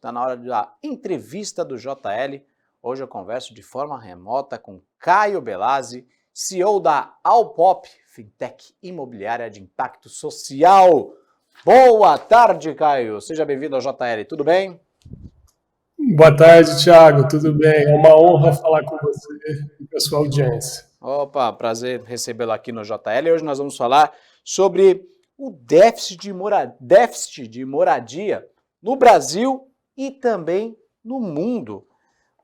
está na hora da entrevista do JL. Hoje eu converso de forma remota com Caio Belazzi, CEO da Alpop, fintech imobiliária de impacto social. Boa tarde, Caio. Seja bem-vindo ao JL. Tudo bem? Boa tarde, Thiago. Tudo bem? É uma honra falar com você e com a sua audiência. Opa, prazer recebê-lo aqui no JL. Hoje nós vamos falar sobre o déficit de moradia no Brasil e também no mundo.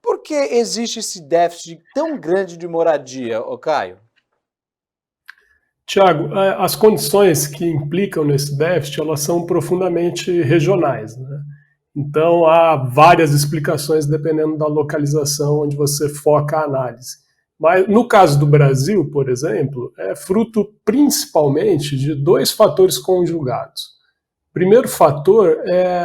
Por que existe esse déficit tão grande de moradia, ô Caio? Tiago, as condições que implicam nesse déficit, elas são profundamente regionais, né? Então, há várias explicações dependendo da localização onde você foca a análise. Mas, no caso do Brasil, por exemplo, é fruto principalmente de dois fatores conjugados. O primeiro fator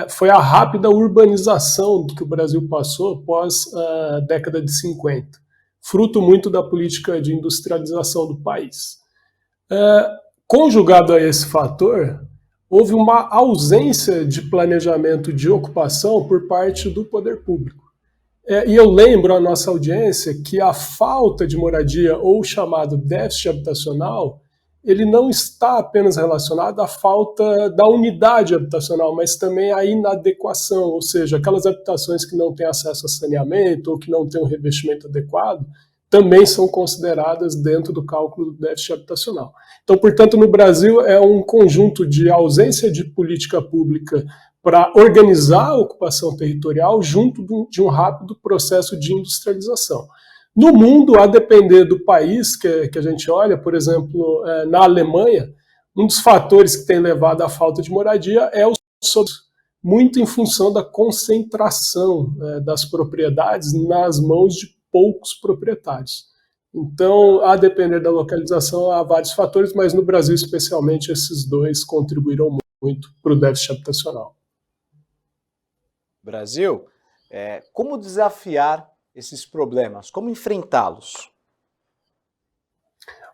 foi a rápida urbanização que o Brasil passou após a década de 50, fruto muito da política de industrialização do país. Conjugado a esse fator, houve uma ausência de planejamento de ocupação por parte do poder público. E eu lembro à nossa audiência que a falta de moradia, ou chamado déficit habitacional, ele não está apenas relacionado à falta da unidade habitacional, mas também à inadequação, ou seja, aquelas habitações que não têm acesso a saneamento ou que não têm um revestimento adequado, também são consideradas dentro do cálculo do déficit habitacional. Então, portanto, no Brasil é um conjunto de ausência de política pública para organizar a ocupação territorial junto de um rápido processo de industrialização. No mundo, a depender do país que a gente olha, por exemplo, na Alemanha, um dos fatores que tem levado à falta de moradia é o muito em função da concentração das propriedades nas mãos de poucos proprietários. Então, a depender da localização, há vários fatores, mas no Brasil, especialmente, esses dois contribuíram muito para o déficit habitacional. Brasil, como desafiar esses problemas? Como enfrentá-los?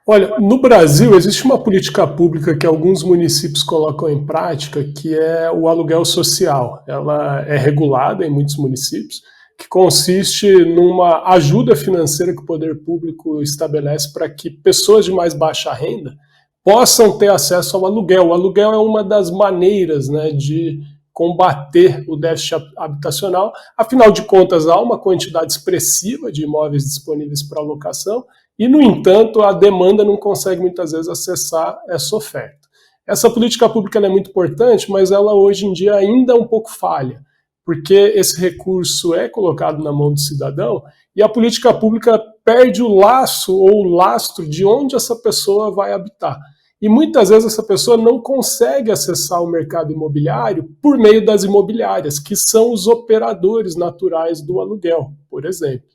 Olha, no Brasil existe uma política pública que alguns municípios colocam em prática, que é o aluguel social. Ela é regulada em muitos municípios, que consiste numa ajuda financeira que o poder público estabelece para que pessoas de mais baixa renda possam ter acesso ao aluguel. O aluguel é uma das maneiras, né, de combater o déficit habitacional. Afinal de contas, há uma quantidade expressiva de imóveis disponíveis para alocação e, no entanto, a demanda não consegue muitas vezes acessar essa oferta. Essa política pública é muito importante, mas ela hoje em dia ainda é um pouco falha, porque esse recurso é colocado na mão do cidadão e a política pública perde o laço ou o lastro de onde essa pessoa vai habitar. E muitas vezes essa pessoa não consegue acessar o mercado imobiliário por meio das imobiliárias, que são os operadores naturais do aluguel, por exemplo.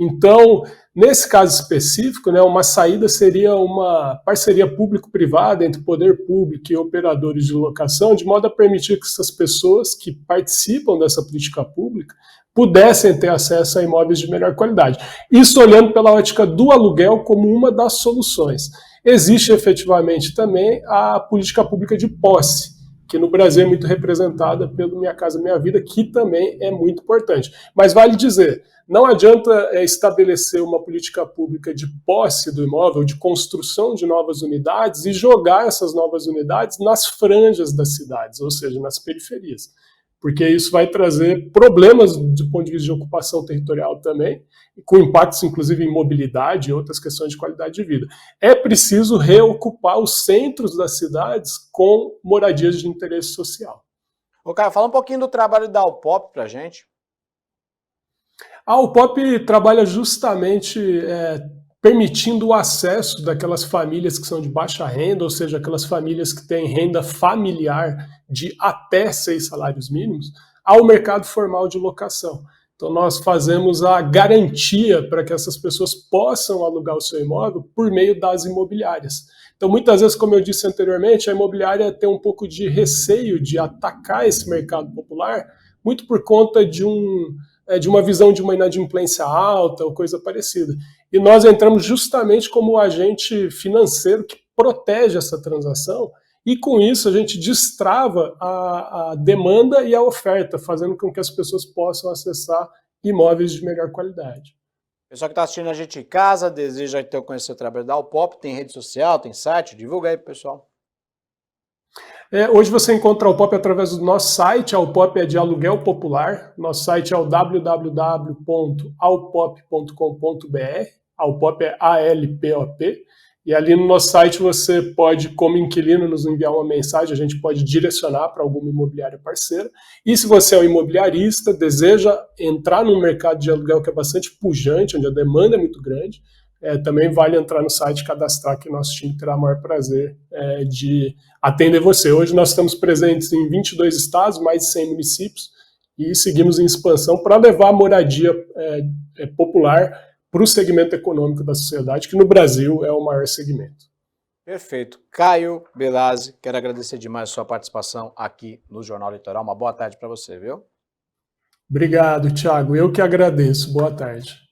Então, nesse caso específico, né, uma saída seria uma parceria público-privada entre poder público e operadores de locação, de modo a permitir que essas pessoas que participam dessa política pública pudessem ter acesso a imóveis de melhor qualidade. Isso olhando pela ótica do aluguel como uma das soluções. Existe efetivamente também a política pública de posse, que no Brasil é muito representada pelo Minha Casa Minha Vida, que também é muito importante. Mas vale dizer, não adianta estabelecer uma política pública de posse do imóvel, de construção de novas unidades e jogar essas novas unidades nas franjas das cidades, ou seja, nas periferias. Porque isso vai trazer problemas do ponto de vista de ocupação territorial também, com impactos inclusive em mobilidade e outras questões de qualidade de vida. É preciso reocupar os centros das cidades com moradias de interesse social. Ô, Caio, fala um pouquinho do trabalho da Alpop pra gente. A Alpop trabalha justamente permitindo o acesso daquelas famílias que são de baixa renda, ou seja, aquelas famílias que têm renda familiar de até 6 salários mínimos, ao mercado formal de locação. Então nós fazemos a garantia para que essas pessoas possam alugar o seu imóvel por meio das imobiliárias. Então muitas vezes, como eu disse anteriormente, a imobiliária tem um pouco de receio de atacar esse mercado popular, muito por conta de uma visão de uma inadimplência alta ou coisa parecida. E nós entramos justamente como agente financeiro que protege essa transação e com isso a gente destrava a demanda e a oferta, fazendo com que as pessoas possam acessar imóveis de melhor qualidade. Pessoal que está assistindo a gente em casa, deseja então conhecer o trabalho da Alpop, tem rede social, tem site, divulga aí pro pessoal. Hoje você encontra a Alpop através do nosso site, a Alpop é de aluguel popular, nosso site é o www.alpop.com.br, Alpop é ALPOP, e ali no nosso site você pode, como inquilino, nos enviar uma mensagem, a gente pode direcionar para alguma imobiliária parceira, e se você é um imobiliarista, deseja entrar num mercado de aluguel que é bastante pujante, onde a demanda é muito grande, também vale entrar no site e cadastrar, que nosso time terá o maior prazer de atender você. Hoje nós estamos presentes em 22 estados, mais de 100 municípios, e seguimos em expansão para levar a moradia popular para o segmento econômico da sociedade, que no Brasil é o maior segmento. Perfeito. Caio Belazzi, quero agradecer demais a sua participação aqui no Jornal Litoral. Uma boa tarde para você, viu? Obrigado, Thiago. Eu que agradeço. Boa tarde.